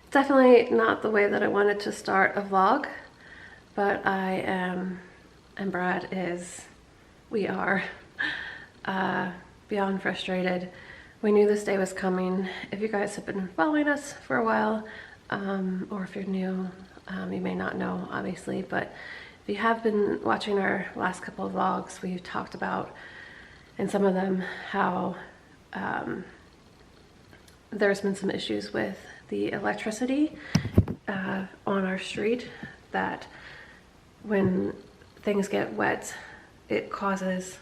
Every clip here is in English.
Definitely not the way that I wanted to start a vlog, but I am, and Brad is, we are beyond frustrated. We knew this day was coming. If you guys have been following us for a while, or if you're new, you may not know, obviously, but if you have been watching our last couple of vlogs, we've talked about, in some of them, how there's been some issues with the electricity on our street, that when things get wet, it causes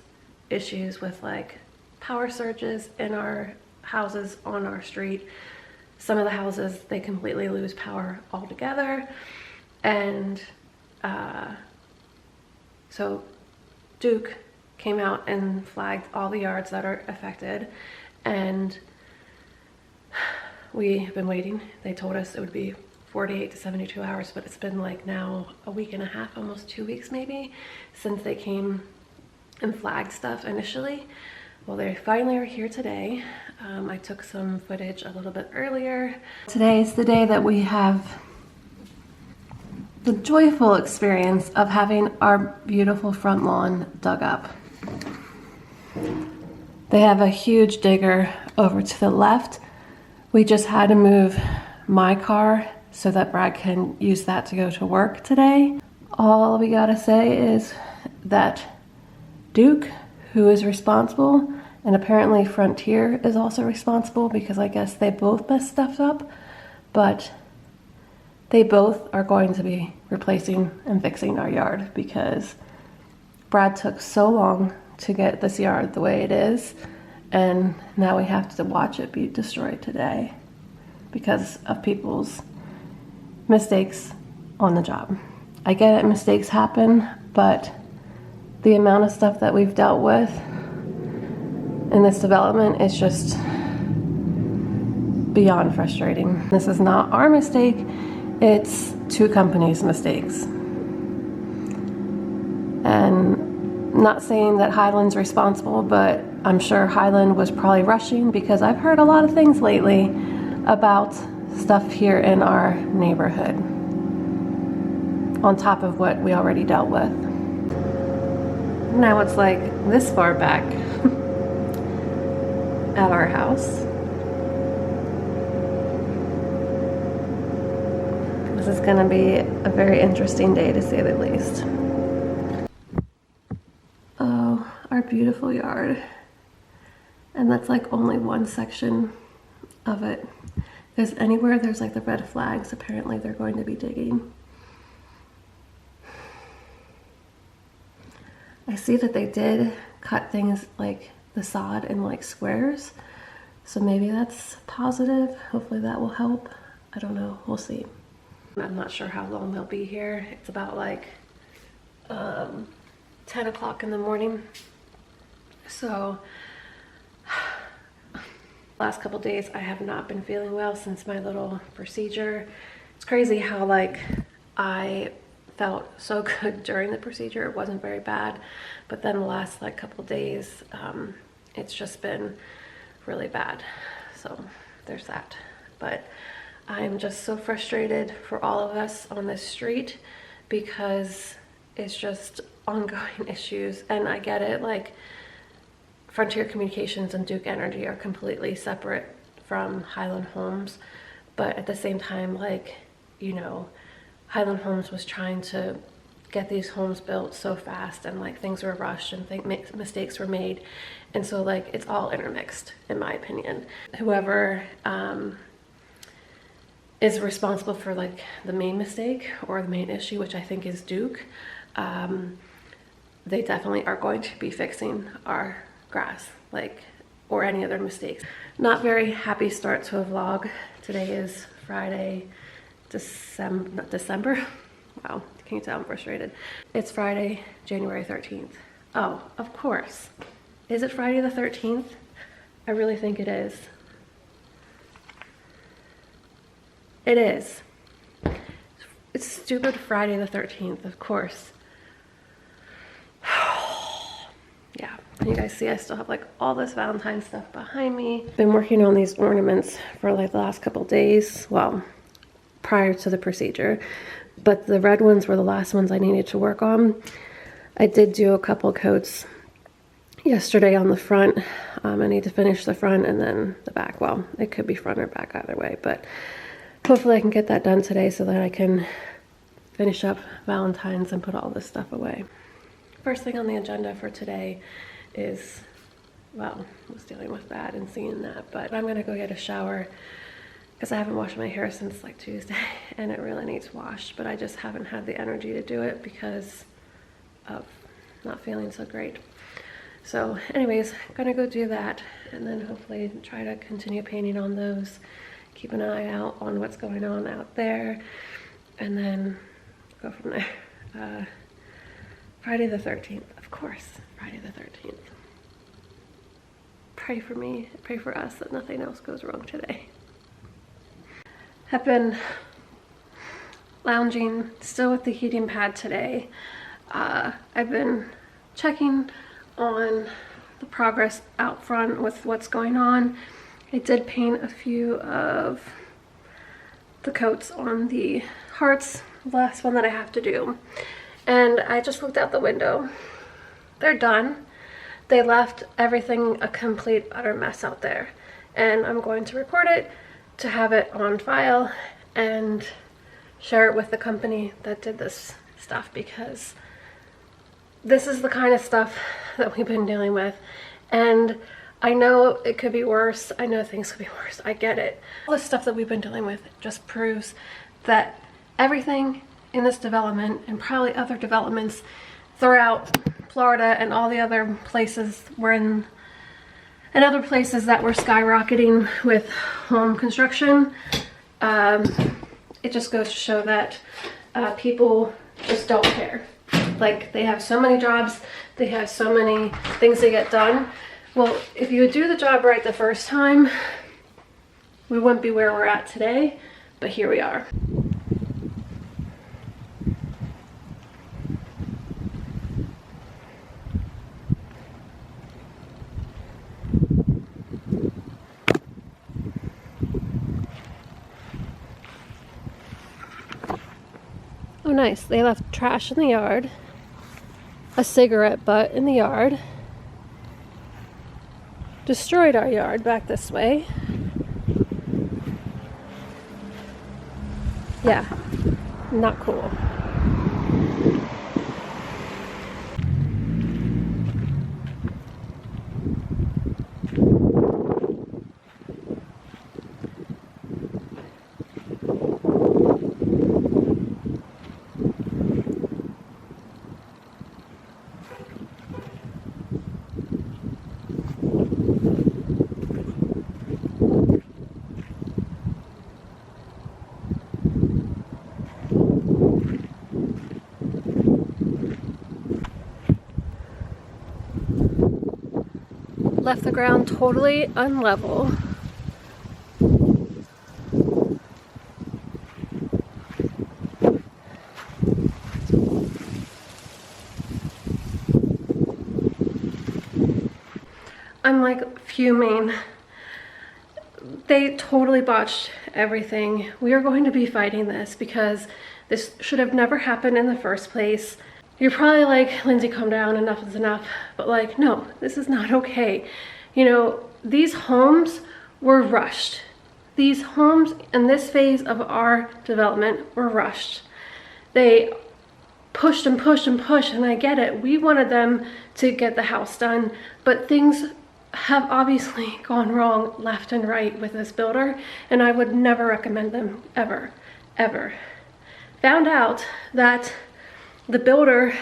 issues with like power surges in our houses on our street. Some of the houses, they completely lose power altogether. And so Duke came out and flagged all the yards that are affected, and we have been waiting. They told us it would be 48 to 72 hours, but it's been like now a week and a half, almost 2 weeks maybe, since they came and flagged stuff initially. Well, they finally are here today. I took some footage a little bit earlier. Today is the day that we have the joyful experience of having our beautiful front lawn dug up. They have a huge digger over to the left. We just had to move my car so that Brad can use that to go to work today. All we gotta say is that Duke, who is responsible, and apparently Frontier is also responsible, because I guess they both messed stuff up, but they both are going to be replacing and fixing our yard, because Brad took so long to get this yard the way it is, and now we have to watch it be destroyed today because of people's mistakes on the job. I get it, mistakes happen, but the amount of stuff that we've dealt with in this development is just beyond frustrating. This is not our mistake, it's two companies' mistakes. And not saying that Highland's responsible, but I'm sure Highland was probably rushing, because I've heard a lot of things lately about stuff here in our neighborhood, on top of what we already dealt with. Now it's like this far back at our house. This is gonna be a very interesting day, to say the least. Oh, our beautiful yard. And that's like only one section of it. Because anywhere there's like the red flags, apparently they're going to be digging. I see that they did cut things like the sod in like squares, so maybe that's positive. Hopefully that will help. I don't know, we'll see. I'm not sure how long they'll be here. It's about like 10 o'clock in the morning. So last couple days I have not been feeling well since my little procedure. It's crazy how like I felt so good during the procedure. It wasn't very bad, but then the last like couple days it's just been really bad. So there's that. But I'm just so frustrated for all of us on this street, because it's just ongoing issues. And I get it, like Frontier Communications and Duke Energy are completely separate from Highland Homes, but at the same time, like, you know, Highland Homes was trying to get these homes built so fast, and like things were rushed and mistakes were made, and so like it's all intermixed, in my opinion. Whoever is responsible for like the main mistake or the main issue, which I think is Duke, they definitely are going to be fixing our grass, like, or any other mistakes. Not very happy start to a vlog. Today is Friday, December. Wow, can you tell I'm frustrated? It's Friday, January 13th. Oh, of course. Is it Friday the 13th? I really think it is. It is. It's stupid Friday the 13th, of course. Yeah, you guys see I still have like all this Valentine's stuff behind me. Been working on these ornaments for like the last couple days. Well, prior to the procedure, but the red ones were the last ones I needed to work on. I did do a couple coats yesterday on the front. I need to finish the front and then the back. Well, it could be front or back either way, but hopefully I can get that done today so that I can finish up Valentine's and put all this stuff away. First thing on the agenda for today is, well, I was dealing with that and seeing that, but I'm gonna go get a shower because I haven't washed my hair since like Tuesday and it really needs washed, but I just haven't had the energy to do it because of not feeling so great. So anyways, gonna go do that and then hopefully try to continue painting on those, keep an eye out on what's going on out there, and then go from there. Friday the 13th, of course, Friday the 13th. Pray for me, pray for us that nothing else goes wrong today. I've been lounging still with the heating pad today. I've been checking on the progress out front with what's going on. I did paint a few of the coats on the hearts, the last one that I have to do. And I just looked out the window. They're done. They left everything a complete utter mess out there. And I'm going to record it to have it on file and share it with the company that did this stuff, because this is the kind of stuff that we've been dealing with. And I know it could be worse. I know things could be worse. I get it. All the stuff that we've been dealing with just proves that everything in this development and probably other developments throughout Florida and all the other places we're in, and other places that were skyrocketing with home construction, it just goes to show that people just don't care. Like, they have so many jobs, they have so many things to get done. Well, if you would do the job right the first time, we wouldn't be where we're at today, but here we are. Oh nice, they left trash in the yard, a cigarette butt in the yard, destroyed our yard back this way. Yeah, not cool. Left the ground totally unlevel. I'm like fuming. They totally botched everything. We are going to be fighting this because this should have never happened in the first place. You're probably like, Lindsay, calm down, enough is enough. But like, no, this is not okay. You know, these homes were rushed. These homes in this phase of our development were rushed. They pushed and pushed and pushed, and I get it. We wanted them to get the house done, but things have obviously gone wrong left and right with this builder, and I would never recommend them ever, ever. Found out that the builder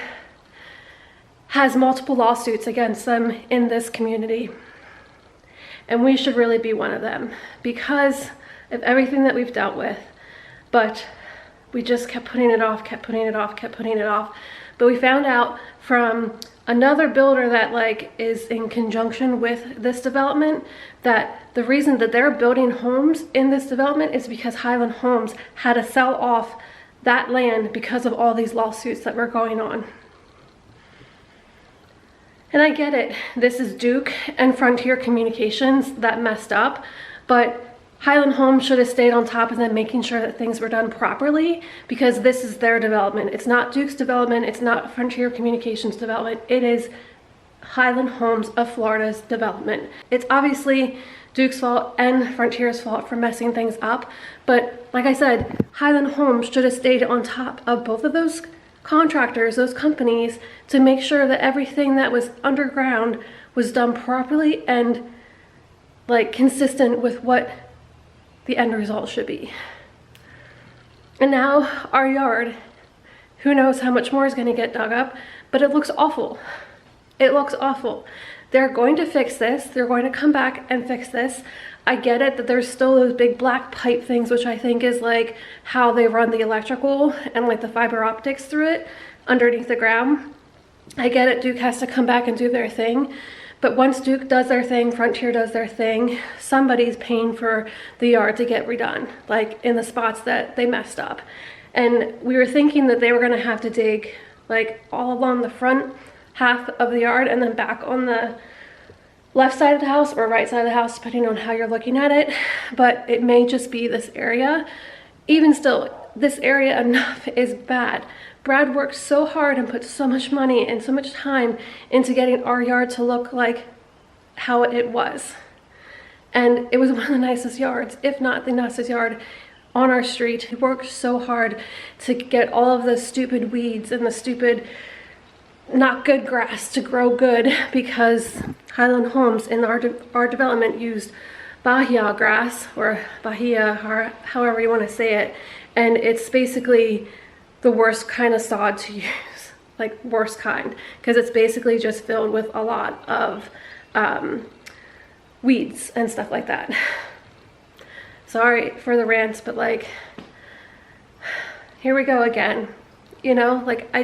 has multiple lawsuits against them in this community. And we should really be one of them because of everything that we've dealt with. But we just kept putting it off, kept putting it off, kept putting it off. But we found out from another builder that like is in conjunction with this development that the reason that they're building homes in this development is because Highland Homes had to sell off that land because of all these lawsuits that were going on. And I get it, this is Duke and Frontier Communications that messed up, but Highland Homes should have stayed on top of them, making sure that things were done properly, because this is their development. It's not Duke's development. It's not Frontier Communications development. It is Highland Homes of Florida's development. It's obviously Duke's fault and Frontier's fault for messing things up. But like I said, Highland Homes should have stayed on top of both of those contractors, those companies, to make sure that everything that was underground was done properly and like consistent with what the end result should be. And now our yard, who knows how much more is going to get dug up, but it looks awful. It looks awful. They're going to fix this. They're going to come back and fix this. I get it that there's still those big black pipe things, which I think is like how they run the electrical and like the fiber optics through it underneath the ground. I get it, Duke has to come back and do their thing. But once Duke does their thing, Frontier does their thing, somebody's paying for the yard to get redone, like in the spots that they messed up. And we were thinking that they were gonna have to dig like all along the front half of the yard and then back on the left side of the house or right side of the house, depending on how you're looking at it. But it may just be this area. Even still, this area enough is bad. Brad worked so hard and put so much money and so much time into getting our yard to look like how it was. And it was one of the nicest yards, if not the nicest yard on our street. He worked so hard to get all of the stupid weeds and the stupid not good grass to grow good, because Highland Homes in our development used Bahia grass, or Bahia, or however you want to say it, and it's basically the worst kind of sod to use, like worst kind, because it's basically just filled with a lot of weeds and stuff like that. Sorry for the rants, but like, here we go again. You know, like I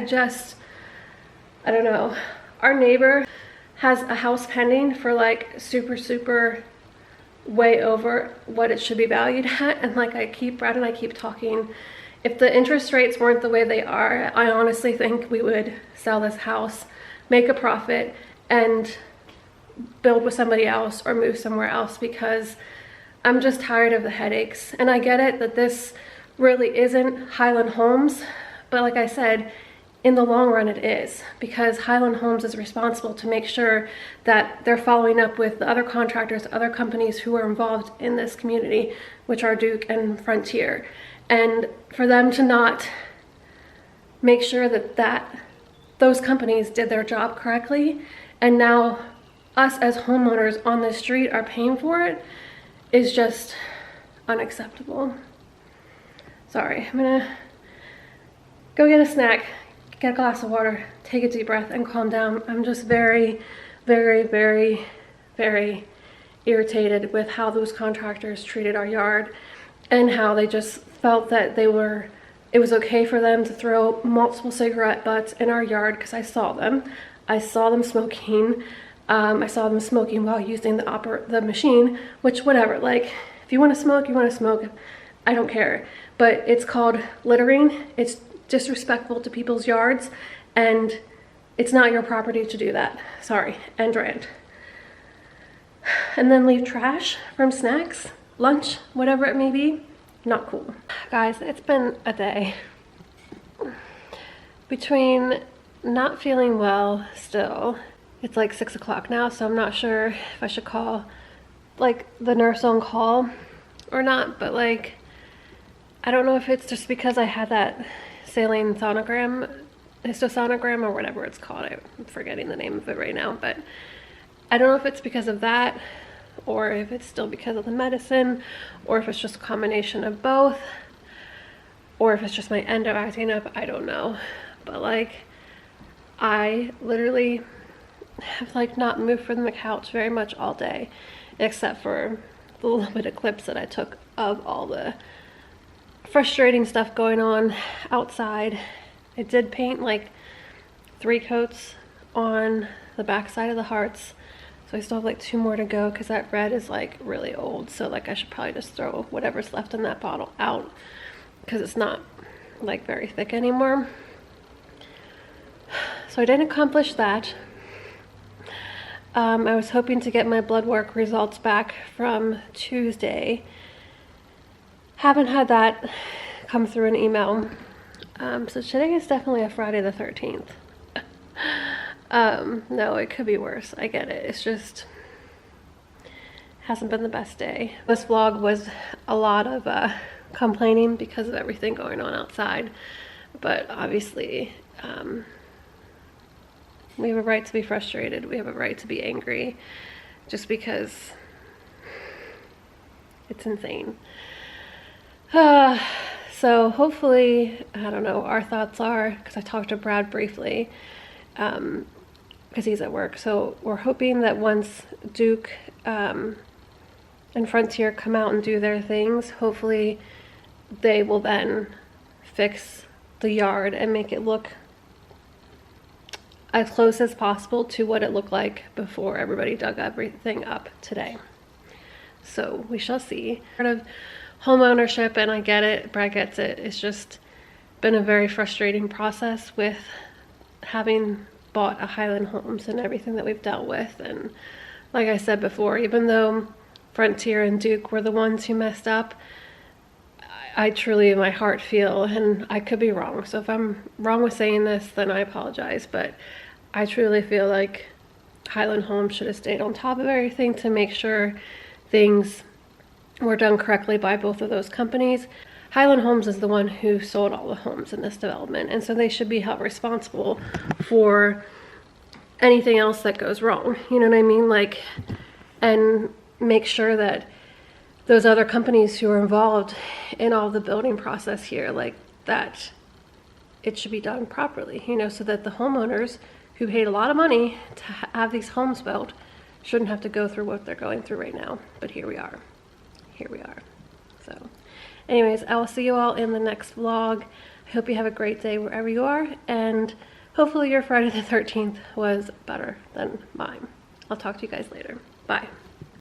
don't know. Our neighbor has a house pending for like super way over what it should be valued at, and like Brad and I keep talking, if the interest rates weren't the way they are, I honestly think we would sell this house, make a profit, and build with somebody else or move somewhere else, because I'm just tired of the headaches. And I get it that this really isn't Highland Homes, but like I said, in the long run it is, because Highland Homes is responsible to make sure that they're following up with the other contractors, other companies who are involved in this community, which are Duke and Frontier. And for them to not make sure that those companies did their job correctly, and now us as homeowners on the street are paying for it, is just unacceptable. Sorry, I'm gonna go get a snack, get a glass of water, take a deep breath, and calm down. I'm just very irritated with how those contractors treated our yard, and how they just felt that it was okay for them to throw multiple cigarette butts in our yard, because I saw them smoking. I saw them smoking while using the machine, which whatever, like if you want to smoke, you want to smoke, I don't care. But it's called littering. It's disrespectful to people's yards, and it's not your property to do that. Sorry, end rant. And then leave trash from snacks, lunch, whatever it may be. Not cool. Guys, it's been a day. Between not feeling well still, it's like 6 o'clock now, so I'm not sure if I should call like the nurse on call or not, but like, I don't know if it's just because I had that saline sonogram, histosonogram, or whatever it's called. I'm forgetting the name of it right now, but I don't know if it's because of that, or if it's still because of the medicine, or if it's just a combination of both, or if it's just my endo acting up. I don't know. But like, I literally have like not moved from the couch very much all day, except for the little bit of clips that I took of all the frustrating stuff going on outside. I did paint like 3 coats on the back side of the hearts, so I still have like 2 more to go, because that red is like really old, so like I should probably just throw whatever's left in that bottle out, because it's not like very thick anymore. So I didn't accomplish that. I was hoping to get my blood work results back from Tuesday, Haven't had that come through an email. So today is definitely a Friday the 13th. No, it could be worse. I get it. It's just hasn't been the best day. This vlog was a lot of complaining because of everything going on outside. But obviously, we have a right to be frustrated. We have a right to be angry just because it's insane. So hopefully, I don't know, our thoughts are, because I talked to Brad briefly, because he's at work. So we're hoping that once Duke and Frontier come out and do their things, hopefully they will then fix the yard and make it look as close as possible to what it looked like before everybody dug everything up today. So we shall see. Part of home ownership, and I get it, Brad gets it. It's just been a very frustrating process with having bought a Highland Homes and everything that we've dealt with. And like I said before, even though Frontier and Duke were the ones who messed up, I truly in my heart feel, and I could be wrong, so if I'm wrong with saying this, then I apologize, but I truly feel like Highland Homes should have stayed on top of everything to make sure things were done correctly by both of those companies. Highland Homes is the one who sold all the homes in this development, and so they should be held responsible for anything else that goes wrong, you know what I mean? Like, and make sure that those other companies who are involved in all the building process here, like that it should be done properly, you know, so that the homeowners who paid a lot of money to have these homes built shouldn't have to go through what they're going through right now. But here we are. Here we are. So anyways, I will see you all in the next vlog. I hope you have a great day wherever you are, and hopefully your Friday the 13th was better than mine. I'll talk to you guys later. Bye.